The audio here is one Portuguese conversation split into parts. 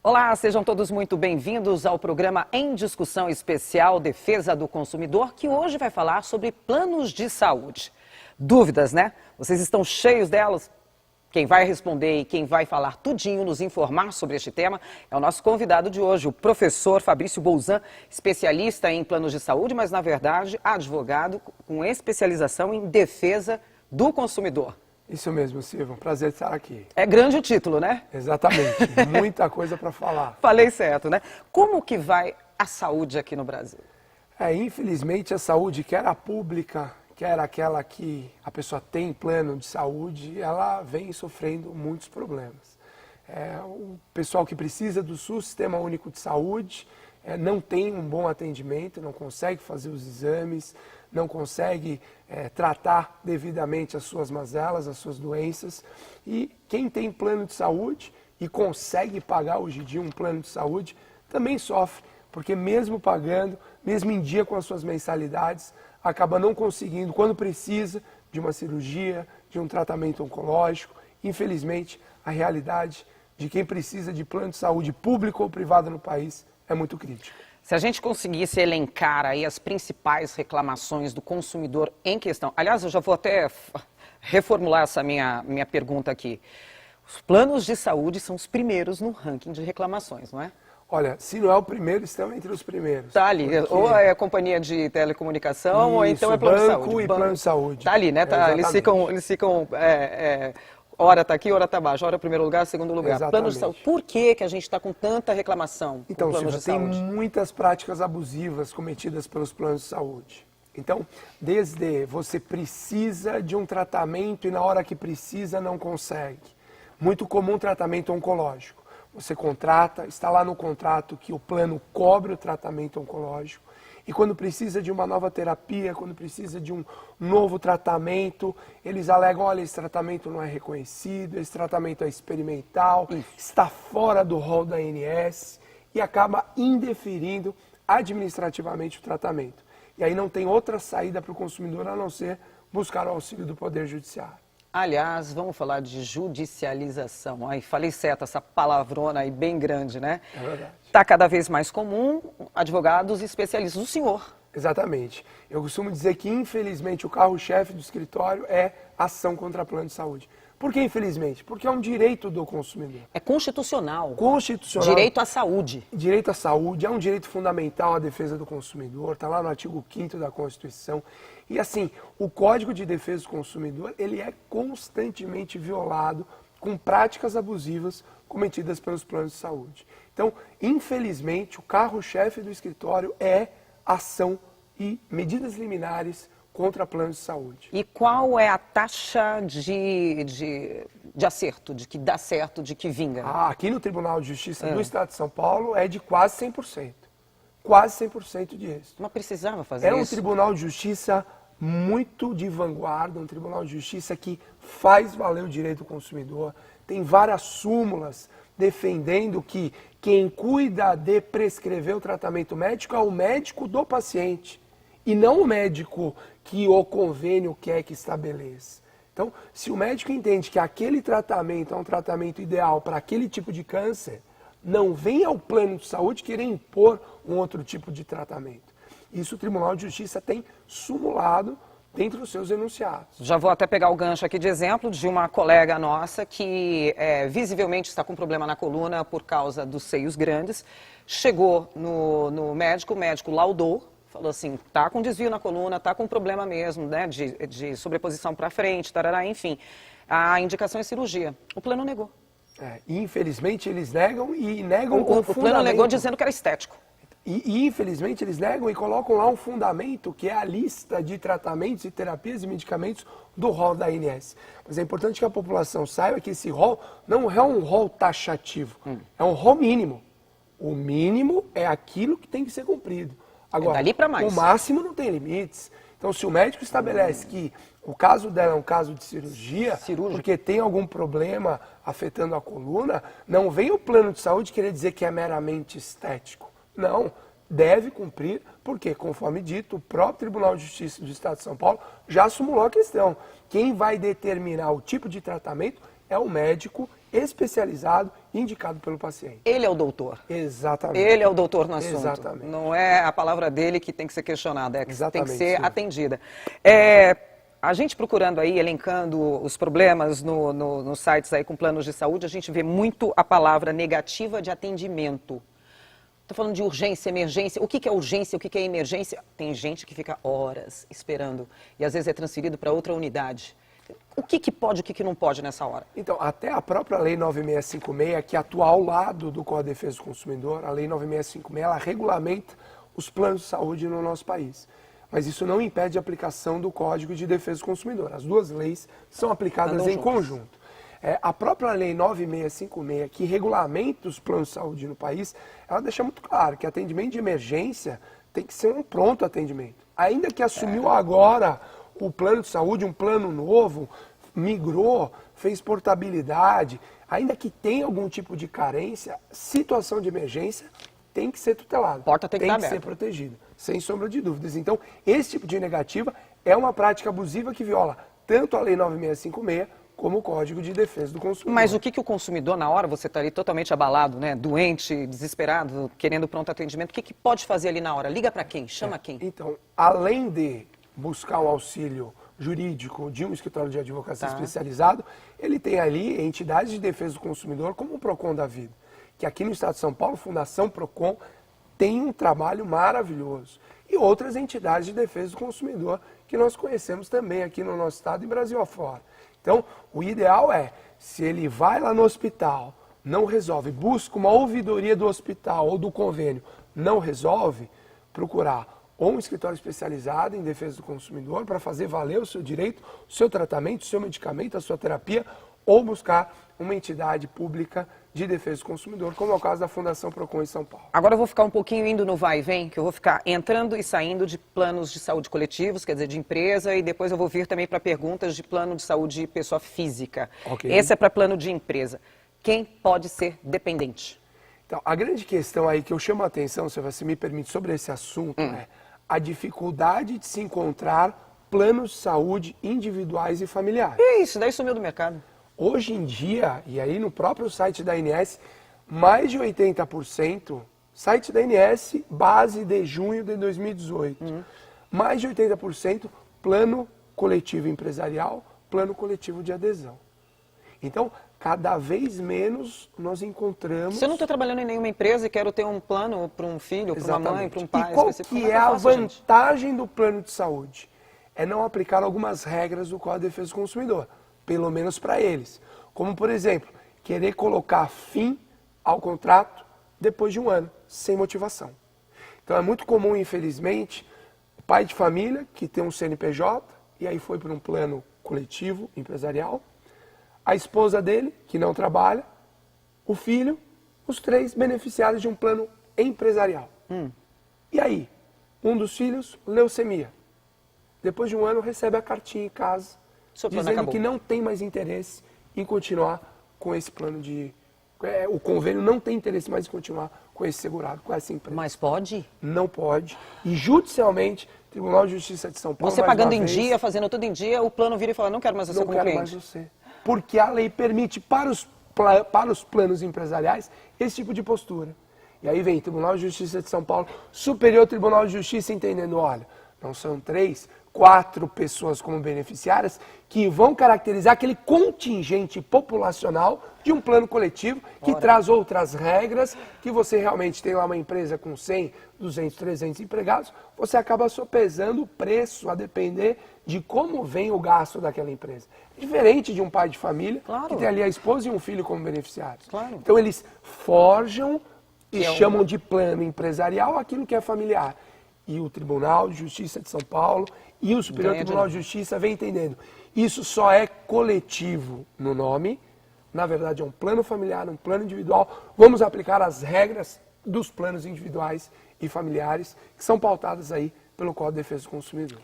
Olá, sejam todos muito bem-vindos ao programa Em Discussão Especial Defesa do Consumidor, que hoje vai falar sobre planos de saúde. Dúvidas, né? Vocês estão cheios delas? Quem vai responder e quem vai falar tudinho, nos informar sobre este tema, é o nosso convidado de hoje, o professor Fabrício Bolzan, especialista em planos de saúde, mas, na verdade, advogado com especialização em defesa do consumidor. Isso mesmo, Silvio. Um prazer estar aqui. É grande o título, né? Exatamente. Muita coisa para falar. Falei certo, né? Como que vai a saúde aqui no Brasil? Infelizmente, a saúde, quer a pública, quer aquela que a pessoa tem plano de saúde, ela vem sofrendo muitos problemas. O pessoal que precisa do SUS, Sistema Único de Saúde, não tem um bom atendimento, não consegue fazer os exames, não consegue tratar devidamente as suas mazelas, as suas doenças. E quem tem plano de saúde e consegue pagar hoje em dia um plano de saúde, também sofre, porque mesmo pagando, mesmo em dia com as suas mensalidades, acaba não conseguindo, quando precisa, de uma cirurgia, de um tratamento oncológico. Infelizmente, a realidade de quem precisa de plano de saúde público ou privado no país é muito crítica. Se a gente conseguisse elencar aí as principais reclamações do consumidor em questão... Aliás, eu já vou até reformular essa minha pergunta aqui. Os planos de saúde são os primeiros no ranking de reclamações, não é? Olha, se não é o primeiro, estão entre os primeiros. Está ali, porque... ou é a companhia de telecomunicação, isso, ou então é plano de saúde. Banco e plano de saúde. Está ali, né? Tá, eles ficam hora está aqui, hora está abaixo, hora primeiro lugar, segundo lugar. Exatamente. Plano de saúde. Por que a gente está com tanta reclamação? Então, Silvia, tem muitas práticas abusivas cometidas pelos planos de saúde. Então, desde você precisa de um tratamento e na hora que precisa não consegue. Muito comum tratamento oncológico. Você contrata, está lá no contrato que o plano cobre o tratamento oncológico. E quando precisa de uma nova terapia, quando precisa de um novo tratamento, eles alegam, olha, esse tratamento não é reconhecido, esse tratamento é experimental, está fora do rol da ANS e acaba indeferindo administrativamente o tratamento. E aí não tem outra saída para o consumidor a não ser buscar o auxílio do Poder Judiciário. Aliás, vamos falar de judicialização. Aí, falei certo, essa palavrona aí bem grande, né? É verdade. Está cada vez mais comum, advogados e especialistas. O senhor? Exatamente. Eu costumo dizer que, infelizmente, o carro-chefe do escritório é ação contra plano de saúde. Por que, infelizmente? Porque é um direito do consumidor. É constitucional. Constitucional. Direito à saúde. Direito à saúde é um direito fundamental à defesa do consumidor, está lá no artigo 5º da Constituição. E assim, o Código de Defesa do Consumidor, ele é constantemente violado com práticas abusivas cometidas pelos planos de saúde. Então, infelizmente, o carro-chefe do escritório é ação e medidas liminares contra planos de saúde. E qual é a taxa de acerto, de que dá certo, de que vinga? Aqui no Tribunal de Justiça do Estado de São Paulo é de quase 100%. Quase 100% de êxito. Mas precisava fazer isso? É um isso? Tribunal de Justiça muito de vanguarda, um Tribunal de Justiça que faz valer o direito do consumidor. Tem várias súmulas defendendo que quem cuida de prescrever o tratamento médico é o médico do paciente e não o médico que o convênio quer que estabeleça. Então, se o médico entende que aquele tratamento é um tratamento ideal para aquele tipo de câncer, não vem ao plano de saúde querer impor um outro tipo de tratamento. Isso o Tribunal de Justiça tem sumulado dentro dos seus enunciados. Já vou até pegar o gancho aqui de exemplo de uma colega nossa que visivelmente está com problema na coluna por causa dos seios grandes. Chegou no médico, o médico laudou, falou assim, tá com desvio na coluna, tá com problema mesmo, né, de sobreposição para frente, tarará, enfim. A indicação é cirurgia. O plano negou. Infelizmente eles negam e negam com fundamento. O plano negou dizendo que era estético. E infelizmente eles negam e colocam lá um fundamento que é a lista de tratamentos e terapias e medicamentos do rol da ANS. Mas é importante que a população saiba que esse rol não é um rol taxativo, é um rol mínimo. O mínimo é aquilo que tem que ser cumprido. Agora, dali pra mais. O máximo não tem limites. Então, se o médico estabelece que o caso dela é um caso de cirurgia, porque tem algum problema afetando a coluna, não vem o plano de saúde querer dizer que é meramente estético. Não, deve cumprir, porque, conforme dito, o próprio Tribunal de Justiça do Estado de São Paulo já simulou a questão. Quem vai determinar o tipo de tratamento é o médico especializado indicado pelo paciente. Ele é o doutor. Exatamente. Ele é o doutor no assunto. Exatamente. Não é a palavra dele que tem que ser questionada, é que tem que ser sim. atendida. A gente procurando aí, elencando os problemas nos sites aí com planos de saúde, a gente vê muito a palavra negativa de atendimento. Estou falando de urgência, emergência. O que é urgência, o que é emergência? Tem gente que fica horas esperando e às vezes é transferido para outra unidade. O que pode, o que não pode nessa hora? Então, até a própria Lei 9656, que atua ao lado do Código de Defesa do Consumidor, a Lei 9656, ela regulamenta os planos de saúde no nosso país. Mas isso não impede a aplicação do Código de Defesa do Consumidor. As duas leis são aplicadas em conjunto. A própria Lei 9656, que regulamenta os planos de saúde no país, ela deixa muito claro que atendimento de emergência tem que ser um pronto atendimento. Ainda que assumiu agora o plano de saúde, um plano novo, migrou, fez portabilidade, ainda que tenha algum tipo de carência, situação de emergência tem que ser tutelada. A porta tem que ser protegida, sem sombra de dúvidas. Então, esse tipo de negativa é uma prática abusiva que viola tanto a Lei 9656 como o Código de Defesa do Consumidor. Mas o que o consumidor, na hora, você está ali totalmente abalado, né? Doente, desesperado, querendo pronto atendimento, o que pode fazer ali na hora? Liga para quem? Chama quem? Então, além de buscar o auxílio jurídico de um escritório de advocacia especializado, ele tem ali entidades de defesa do consumidor como o PROCON da vida, que aqui no estado de São Paulo, Fundação PROCON, tem um trabalho maravilhoso. E outras entidades de defesa do consumidor que nós conhecemos também aqui no nosso estado e Brasil afora. Então, o ideal é, se ele vai lá no hospital, não resolve, busca uma ouvidoria do hospital ou do convênio, não resolve, procurar ou um escritório especializado em defesa do consumidor para fazer valer o seu direito, o seu tratamento, o seu medicamento, a sua terapia, ou buscar uma entidade pública de defesa do consumidor, como é o caso da Fundação PROCON em São Paulo. Agora eu vou ficar um pouquinho indo no vai e vem, que eu vou ficar entrando e saindo de planos de saúde coletivos, quer dizer, de empresa, e depois eu vou vir também para perguntas de plano de saúde de pessoa física. Okay. Esse é para plano de empresa. Quem pode ser dependente? Então, a grande questão aí que eu chamo a atenção, se você me permite, sobre esse assunto é a dificuldade de se encontrar planos de saúde individuais e familiares. Isso, daí sumiu do mercado. Hoje em dia, e aí no próprio site da ANS, mais de 80%, site da ANS, base de junho de 2018, mais de 80% plano coletivo empresarial, plano coletivo de adesão. Então, cada vez menos nós encontramos... Se eu não estou trabalhando em nenhuma empresa e quero ter um plano para um filho, para uma mãe, para um pai... E qual que é a vantagem do plano de saúde? É não aplicar algumas regras do Código de Defesa do Consumidor, pelo menos para eles. Como, por exemplo, querer colocar fim ao contrato depois de um ano, sem motivação. Então é muito comum, infelizmente, o pai de família que tem um CNPJ e aí foi para um plano coletivo, empresarial, a esposa dele, que não trabalha, o filho, os três beneficiários de um plano empresarial. E aí, um dos filhos, leucemia. Depois de um ano, recebe a cartinha em casa, dizendo que não tem mais interesse em continuar com esse plano de... O convênio não tem interesse mais em continuar com esse segurado, com essa empresa. Mas pode? Não pode. E judicialmente, o Tribunal de Justiça de São Paulo... Você pagando em dia, fazendo tudo em dia, o plano vira e fala, não quero mais você como cliente. Não quero mais você. Porque a lei permite para os planos empresariais esse tipo de postura. E aí vem o Tribunal de Justiça de São Paulo, Superior Tribunal de Justiça, entendendo, olha, não são 3, 4 pessoas como beneficiárias que vão caracterizar aquele contingente populacional de um plano coletivo que traz outras regras, que você realmente tem lá uma empresa com 100, 200, 300 empregados, você acaba sopesando o preço a depender de como vem o gasto daquela empresa. Diferente de um pai de família, que tem ali a esposa e um filho como beneficiários. Então eles forjam e chamam de plano empresarial aquilo que é familiar. E o Tribunal de Justiça de São Paulo e o Superior Tribunal de Justiça vem entendendo. Isso só é coletivo no nome, na verdade é um plano familiar, um plano individual. Vamos aplicar as regras dos planos individuais e familiares que são pautadas aí pelo Código de Defesa do Consumidor.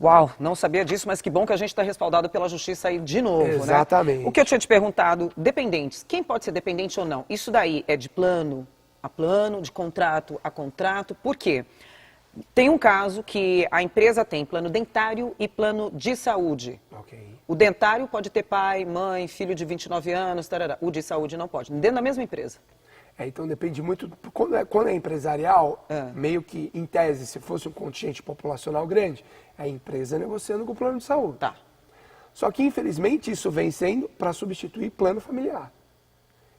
Uau, não sabia disso, mas que bom que a gente está respaldado pela Justiça aí de novo, Exatamente. Né? O que eu tinha te perguntado, dependentes, quem pode ser dependente ou não? Isso daí é de plano a plano, de contrato a contrato. Por quê? Tem um caso que a empresa tem plano dentário e plano de saúde. Ok. O dentário pode ter pai, mãe, filho de 29 anos, tarará. O de saúde não pode, dentro da mesma empresa. Então depende muito, quando é empresarial, meio que, em tese, se fosse um contingente populacional grande, é a empresa negociando com o plano de saúde. Tá. Só que, infelizmente, isso vem sendo para substituir plano familiar.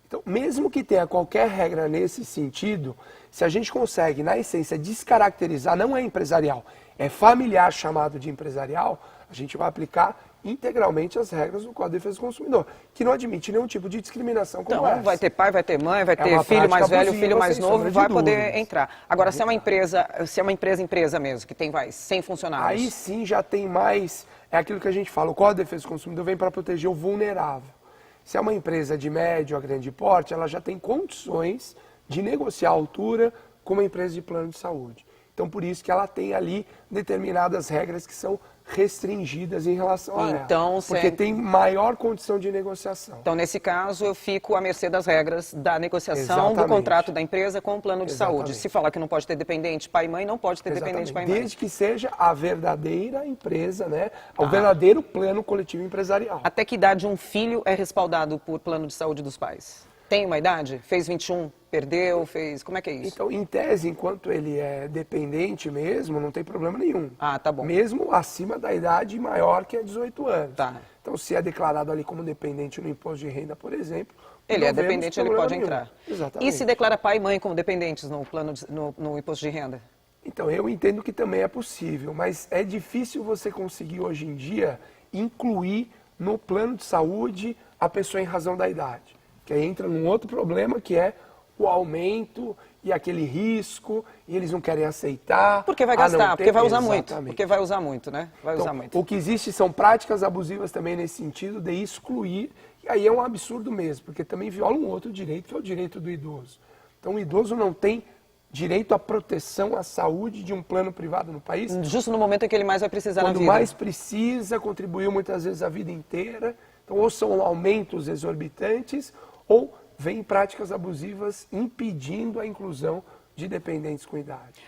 Então, mesmo que tenha qualquer regra nesse sentido, se a gente consegue, na essência, descaracterizar, não é empresarial, é familiar chamado de empresarial, a gente vai aplicar integralmente as regras do Código de Defesa do Consumidor, que não admite nenhum tipo de discriminação como Então, essa. vai ter pai, vai ter mãe, vai ter uma filho mais prática velho, abusiva, filho mais sem novo, sombra de vai poder dúvidas. entrar. Agora, se é uma empresa mesmo, que tem, 100 funcionários. Aí sim já tem mais, é aquilo que a gente fala, o Código de Defesa do Consumidor vem para proteger o vulnerável. Se é uma empresa de médio a grande porte, ela já tem condições de negociar a altura com uma empresa de plano de saúde. Então, por isso que ela tem ali determinadas regras que são restringidas em relação a Então, ela. Porque tem maior condição de negociação. Então, nesse caso, eu fico à mercê das regras da negociação Exatamente. do contrato da empresa com o plano de saúde. Exatamente. Se falar que não pode ter dependente pai e mãe, não pode ter dependente pai e mãe. Desde que seja a verdadeira empresa, né? O verdadeiro plano coletivo empresarial. Até que idade um filho é respaldado por plano de saúde dos pais? Tem uma idade? Fez 21, perdeu, fez... Como é que é isso? Então, em tese, enquanto ele é dependente mesmo, não tem problema nenhum. Ah, tá bom. Mesmo acima da idade maior que é 18 anos. Tá. Então, se é declarado ali como dependente no imposto de renda, por exemplo... Ele não é vemos dependente, ele problema pode nenhum. entrar. Exatamente. E se declara pai e mãe como dependentes no plano no imposto de renda? Então, eu entendo que também é possível, mas é difícil você conseguir hoje em dia incluir no plano de saúde a pessoa em razão da idade. Que aí entra num outro problema que é o aumento e aquele risco, e eles não querem aceitar. Porque vai gastar, porque vai usar muito. Exatamente. Porque vai usar muito, né? Vai Então, usar muito. o que existe são práticas abusivas também nesse sentido de excluir, e aí é um absurdo mesmo, porque também viola um outro direito, que é o direito do idoso. Então, o idoso não tem direito à proteção à saúde de um plano privado no país. Justo no momento em que ele mais vai precisar na Quando vida. mais precisa, contribuiu muitas vezes a vida inteira. Então, ou são aumentos exorbitantes, ou vem práticas abusivas impedindo a inclusão de dependentes com idade.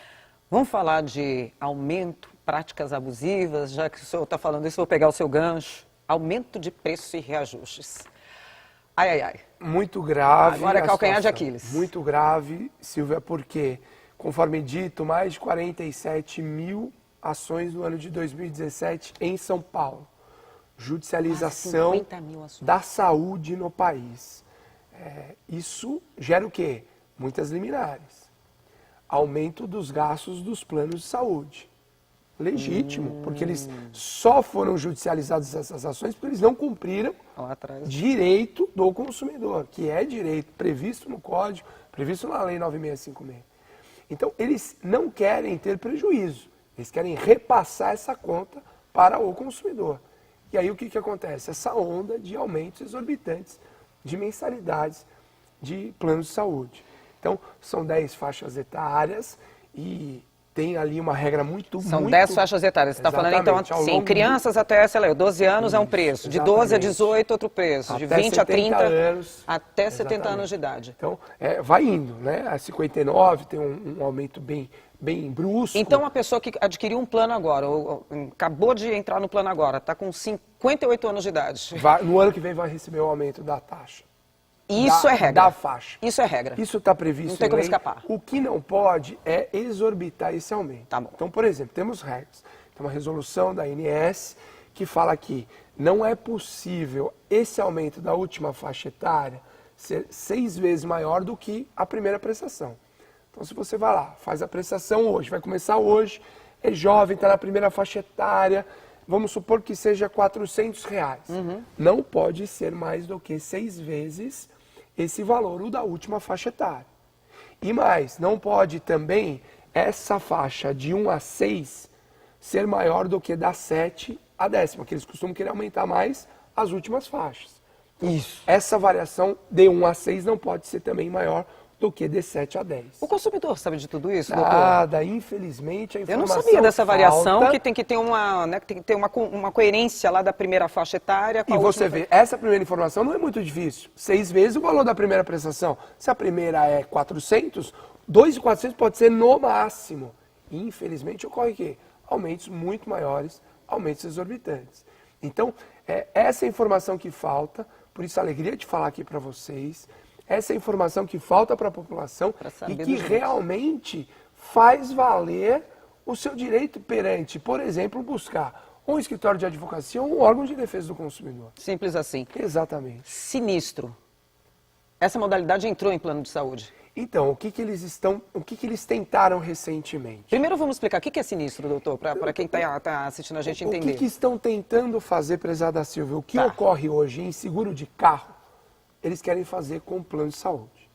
Vamos falar de aumento, práticas abusivas, já que o senhor está falando isso, vou pegar o seu gancho. Aumento de preço e reajustes. Ai, ai, ai. Muito grave. Agora é a calcanhar de situação. Aquiles. Muito grave, Silvia, porque, conforme dito, mais de 47 mil ações no ano de 2017 em São Paulo. Judicialização 50 mil ações. da saúde no país. Isso gera o quê? Muitas liminares. Aumento dos gastos dos planos de saúde. Legítimo, porque eles só foram judicializados essas ações porque eles não cumpriram Lá atrás. direito do consumidor, que é direito previsto no Código, previsto na Lei 9656. Então, eles não querem ter prejuízo, eles querem repassar essa conta para o consumidor. E aí o que acontece? Essa onda de aumentos exorbitantes de mensalidades de planos de saúde. Então, são 10 faixas etárias e tem ali uma regra São 10 faixas etárias. Você está falando, então, Exatamente, ao assim, longo crianças até, sei lá, 12 anos é um Isso, preço, de 12 a exatamente. 18 outro preço, de Até 20 a 70 30, anos, até 70 exatamente. anos de idade. Então, vai indo, né? A 59 tem um aumento bem brusco. Então, a pessoa que adquiriu um plano agora, ou acabou de entrar no plano agora, está com 58 anos de idade. No ano que vem vai receber o aumento da taxa. Isso é regra. Da faixa. Isso é regra. Isso está previsto Não tem em como lei. escapar. O que não pode é exorbitar esse aumento. Tá bom. Então, por exemplo, temos regras. Tem uma resolução da ANS que fala que não é possível esse aumento da última faixa etária ser 6 vezes maior do que a primeira prestação. Então, se você vai lá, faz a prestação hoje, vai começar hoje, é jovem, está na primeira faixa etária, vamos supor que seja R$400. Não pode ser mais do que 6 vezes esse valor, o da última faixa etária. E mais, não pode também essa faixa de 1 a 6 ser maior do que da 7 a 10ª, que eles costumam querer aumentar mais as últimas faixas. Isso. Essa variação de 1 a 6 não pode ser também maior do que de 7 a 10. O consumidor sabe de tudo isso, doutor? Nada, infelizmente a Eu informação não sabia dessa variação, falta. que tem que ter uma, né, que tem que ter uma coerência lá da primeira faixa etária com E a você última. vê, essa primeira informação não é muito difícil. 6 vezes o valor da primeira prestação. Se a primeira é 400, 2.400 pode ser no máximo. E, infelizmente, ocorre que aumentos muito maiores, aumentos exorbitantes. Então, é essa informação que falta, por isso a alegria de falar aqui para vocês, essa informação que falta para a população e que realmente faz valer o seu direito perante, por exemplo, buscar um escritório de advocacia ou um órgão de defesa do consumidor. Simples assim. Exatamente. Sinistro. Essa modalidade entrou em plano de saúde. Então, o que eles tentaram recentemente? Primeiro vamos explicar o que é sinistro, doutor, para quem está assistindo a gente entender. O que estão tentando fazer, prezada Silvia? O que ocorre hoje em seguro de carro, eles querem fazer com plano de saúde.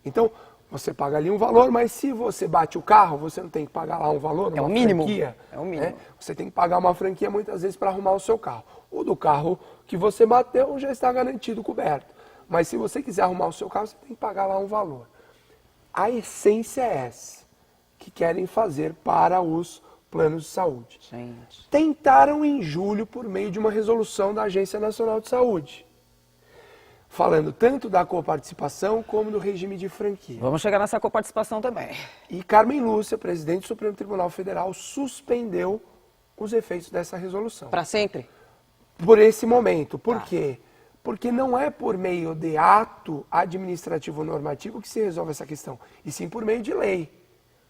Então, você paga ali um valor, mas se você bate o carro, você não tem que pagar lá um valor, uma franquia. É o mínimo. Né? Você tem que pagar uma franquia muitas vezes para arrumar o seu carro. O do carro que você bateu já está garantido, coberto. Mas se você quiser arrumar o seu carro, você tem que pagar lá um valor. A essência é essa, que querem fazer para os planos de saúde. Gente. Tentaram em julho por meio de uma resolução da Agência Nacional de Saúde, falando tanto da coparticipação como do regime de franquia. Vamos chegar nessa coparticipação também. E Carmen Lúcia, presidente do Supremo Tribunal Federal, suspendeu os efeitos dessa resolução. Para sempre? Por esse momento. Por quê? Porque não é por meio de ato administrativo normativo que se resolve essa questão, e sim por meio de lei.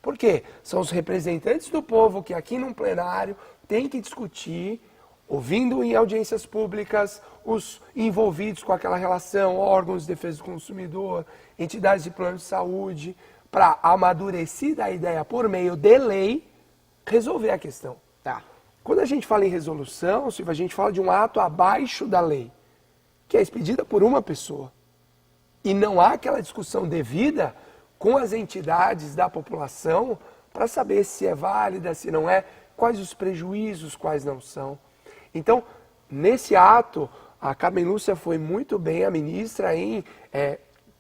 Por quê? São os representantes do povo que aqui num plenário têm que discutir, ouvindo em audiências públicas os envolvidos com aquela relação, órgãos de defesa do consumidor, entidades de plano de saúde, para, amadurecida a ideia por meio de lei, resolver a questão. Tá. Quando a gente fala em resolução, Silvia, a gente fala de um ato abaixo da lei, que é expedida por uma pessoa. E não há aquela discussão devida com as entidades da população para saber se é válida, se não é, quais os prejuízos, quais não são. Então, nesse ato, a Carmen Lúcia foi muito bem, a ministra, em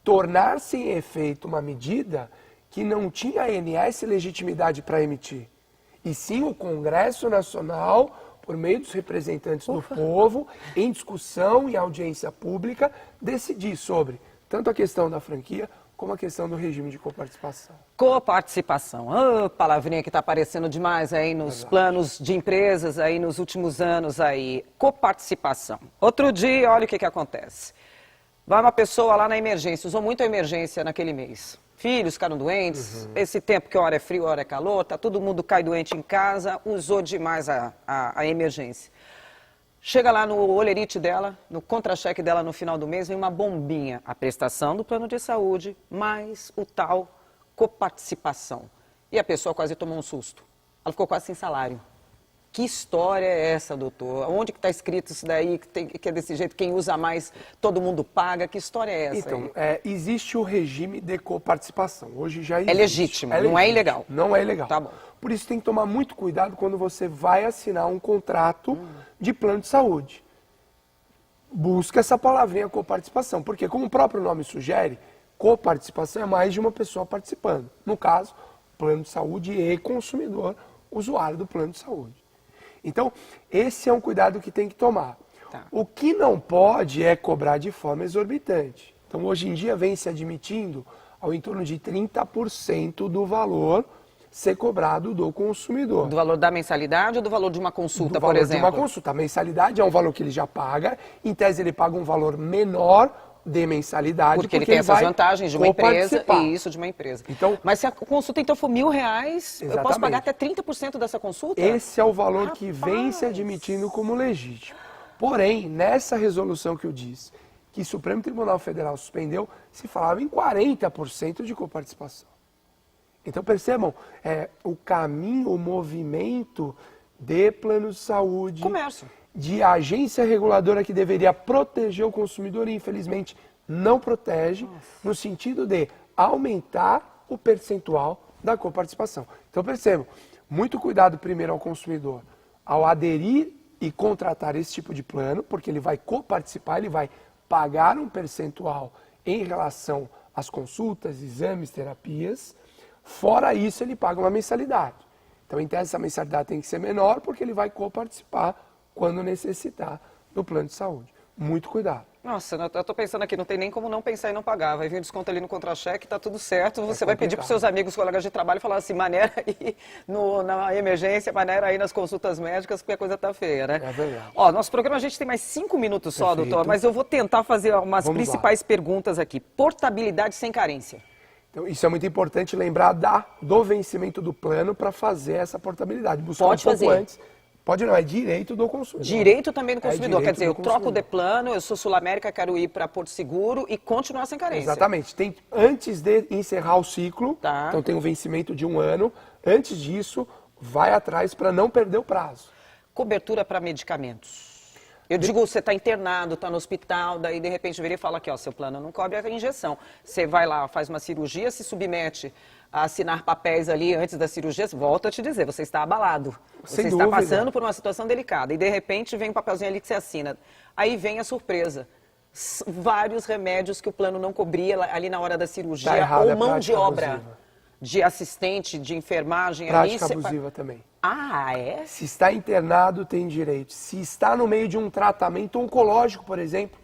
tornar-se em efeito uma medida que não tinha a ANS legitimidade para emitir. E sim o Congresso Nacional, por meio dos representantes do povo, em discussão e audiência pública, decidir sobre tanto a questão da franquia como a questão do regime de coparticipação. Coparticipação, palavrinha que está aparecendo demais aí nos planos de empresas aí nos últimos anos aí. Coparticipação. Outro dia, olha o que acontece. Vai uma pessoa lá na emergência, usou muito a emergência naquele mês. Filhos ficaram doentes, esse tempo que hora é frio, hora é calor, tá, todo mundo cai doente em casa, usou demais a emergência. Chega lá no olerite dela, no contra-cheque dela no final do mês, vem uma bombinha. A prestação do plano de saúde, mais o tal coparticipação. E a pessoa quase tomou um susto. Ela ficou quase sem salário. Que história é essa, doutor? Onde que está escrito isso daí, que é desse jeito, quem usa mais, todo mundo paga? Que história é essa? Então, existe o regime de coparticipação. Hoje já existe. É legítimo, não é ilegal. Não é ilegal. Tá bom. Por isso tem que tomar muito cuidado quando você vai assinar um contrato de plano de saúde. Busca essa palavrinha coparticipação, porque como o próprio nome sugere, coparticipação é mais de uma pessoa participando. No caso, plano de saúde e consumidor, usuário do plano de saúde. Então, esse é um cuidado que tem que tomar. Tá. O que não pode é cobrar de forma exorbitante. Então, hoje em dia, vem se admitindo ao em torno de 30% do valor ser cobrado do consumidor. Do valor da mensalidade ou do valor de uma consulta, Do valor por exemplo? de uma consulta. A mensalidade é um valor que ele já paga. Em tese, ele paga um valor menor de mensalidade. Porque ele tem essas vantagens de uma empresa e isso de uma empresa. Então, mas se a consulta então for R$1.000, eu posso pagar até 30% dessa consulta? Esse é o valor que vem se admitindo como legítimo. Porém, nessa resolução que eu disse, que o Supremo Tribunal Federal suspendeu, se falava em 40% de coparticipação. Então percebam, o caminho, o movimento de planos de saúde, comércio, de agência reguladora que deveria proteger o consumidor e infelizmente não protege, no sentido de aumentar o percentual da coparticipação. Então percebam, muito cuidado primeiro ao consumidor, ao aderir e contratar esse tipo de plano, porque ele vai coparticipar, ele vai pagar um percentual em relação as consultas, exames, terapias. Fora isso, ele paga uma mensalidade. Então, em tese, essa mensalidade tem que ser menor, porque ele vai coparticipar quando necessitar do plano de saúde. Muito cuidado. Nossa, eu tô pensando aqui, não tem nem como não pensar em não pagar. Vai vir um desconto ali no contra-cheque, tá tudo certo. Você vai pedir para os seus amigos, colegas de trabalho, falar assim, maneira aí na emergência, maneira aí nas consultas médicas, porque a coisa tá feia, né? É verdade. Ó, nosso programa a gente tem mais 5 minutos só, Perfeito. doutor, mas eu vou tentar fazer umas Vamos principais perguntas aqui. Portabilidade sem carência. Então, isso é muito importante lembrar do vencimento do plano para fazer essa portabilidade. Buscar Pode um pouco fazer. antes. Pode não, é direito do consumidor. Direito também do consumidor. direito Quer dizer, do eu troco consumidor. de plano, eu sou Sul América, quero ir para Porto Seguro e continuar sem carência. Exatamente. Antes de encerrar o ciclo, Tá. então tem um vencimento de 1 ano, antes disso, vai atrás para não perder o prazo. Cobertura para medicamentos. Eu digo, você está internado, está no hospital, daí de repente vira e fala aqui, ó, seu plano não cobre a injeção. Você vai lá, faz uma cirurgia, se submete a assinar papéis ali antes da cirurgia, volto a te dizer, você está abalado. Você Sem está dúvida. passando por uma situação delicada e de repente vem um papelzinho ali que você assina. Aí vem a surpresa. Vários remédios que o plano não cobria ali na hora da cirurgia, Tá errado, ou é mão de prática obra abusiva. de assistente, de enfermagem ali. Prática abusiva também. Ah, é? Se está internado, tem direito. Se está no meio de um tratamento oncológico, por exemplo,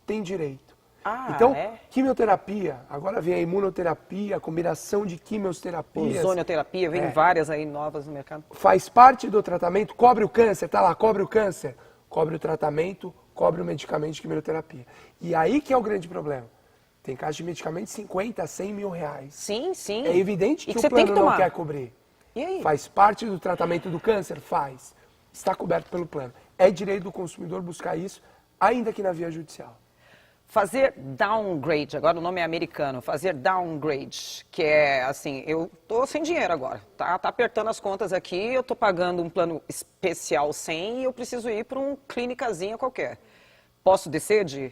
tem direito. Ah, Então, é? quimioterapia, agora vem a imunoterapia, a combinação de quimioterapias. Ozonioterapia, vem várias aí novas no mercado. Faz parte do tratamento, cobre o câncer, tá lá, cobre o câncer, cobre o tratamento, cobre o medicamento de quimioterapia. E aí que é o grande problema. Tem caixa de medicamentos de 50 a 100 mil reais. Sim, sim. É evidente E que você o tem plano que não tomar. quer cobrir. E aí? Faz parte do tratamento do câncer? Faz. Está coberto pelo plano. É direito do consumidor buscar isso, ainda que na via judicial. Fazer downgrade, agora o nome é americano, fazer downgrade, que é assim, eu tô sem dinheiro agora, tá apertando as contas aqui, eu tô pagando um plano especial 100 e eu preciso ir para um clínicazinha qualquer. Posso descer de...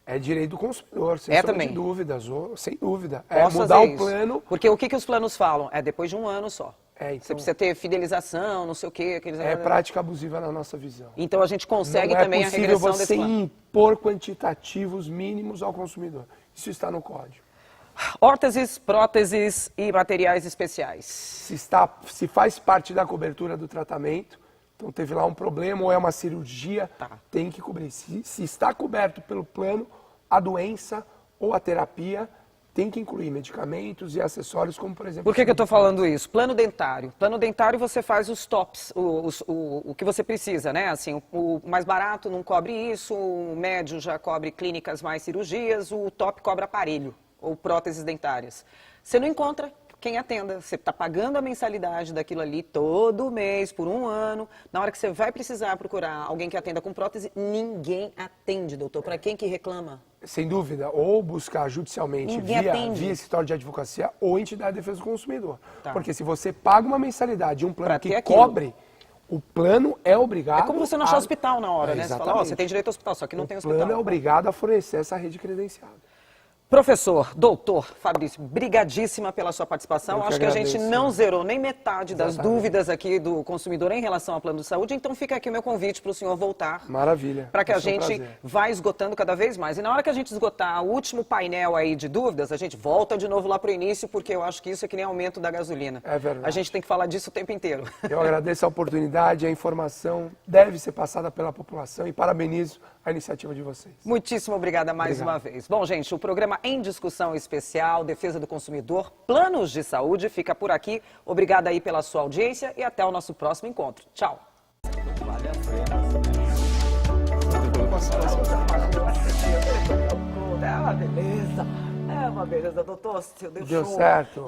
É direito do consumidor, sem É sombra também. de dúvidas, sem dúvida. Posso mudar fazer o isso? plano. Porque o que os planos falam? É depois de um ano só. Então, Você precisa ter fidelização, não sei o quê. Aqueles... É prática abusiva na nossa visão. Então a gente consegue Não é também a possível regressão você desse plano. impor quantitativos mínimos ao consumidor. Isso está no código. Órteses, próteses e materiais especiais. Se faz parte da cobertura do tratamento, então teve lá um problema ou é uma cirurgia, tem que cobrir. Se está coberto pelo plano, a doença ou a terapia tem que incluir medicamentos e acessórios, como por exemplo... Por que eu estou falando isso? Plano dentário. Plano dentário você faz os tops, o que você precisa, né? Assim, o mais barato não cobre isso, o médio já cobre clínicas mais cirurgias, o top cobra aparelho ou próteses dentárias. Você não encontra quem atenda. Você está pagando a mensalidade daquilo ali todo mês, por um ano. Na hora que você vai precisar procurar alguém que atenda com prótese, ninguém atende, doutor. Para quem que reclama? Sem dúvida, ou buscar judicialmente via escritório de advocacia ou entidade de defesa do consumidor. Tá. Porque se você paga uma mensalidade de um plano Pra ter que aquilo. cobre, o plano é obrigado... É como você não achar hospital na hora, né? Você fala, ó, Exatamente. você tem direito ao hospital, só que não tem O hospital. plano é obrigado a fornecer essa rede credenciada. Professor, doutor Fabrício, brigadíssima pela sua participação. Eu que Acho que a gente agradeço. não zerou nem metade das Exatamente. dúvidas aqui do consumidor em relação ao plano de saúde, então fica aqui o meu convite para o senhor voltar. Maravilha. Para que a Vai ser um gente prazer. vá esgotando cada vez mais. E na hora que a gente esgotar o último painel aí de dúvidas, a gente volta de novo lá para o início, porque eu acho que isso é que nem aumento da gasolina. É verdade. A gente tem que falar disso o tempo inteiro. Eu agradeço a oportunidade, a informação deve ser passada pela população e parabenizo a iniciativa de vocês. Muitíssimo obrigada mais Obrigado. uma vez. Bom, gente, o programa Em Discussão Especial, Defesa do Consumidor, Planos de Saúde, fica por aqui. Obrigada aí pela sua audiência e até o nosso próximo encontro. Tchau. É uma beleza, doutor. Deu certo.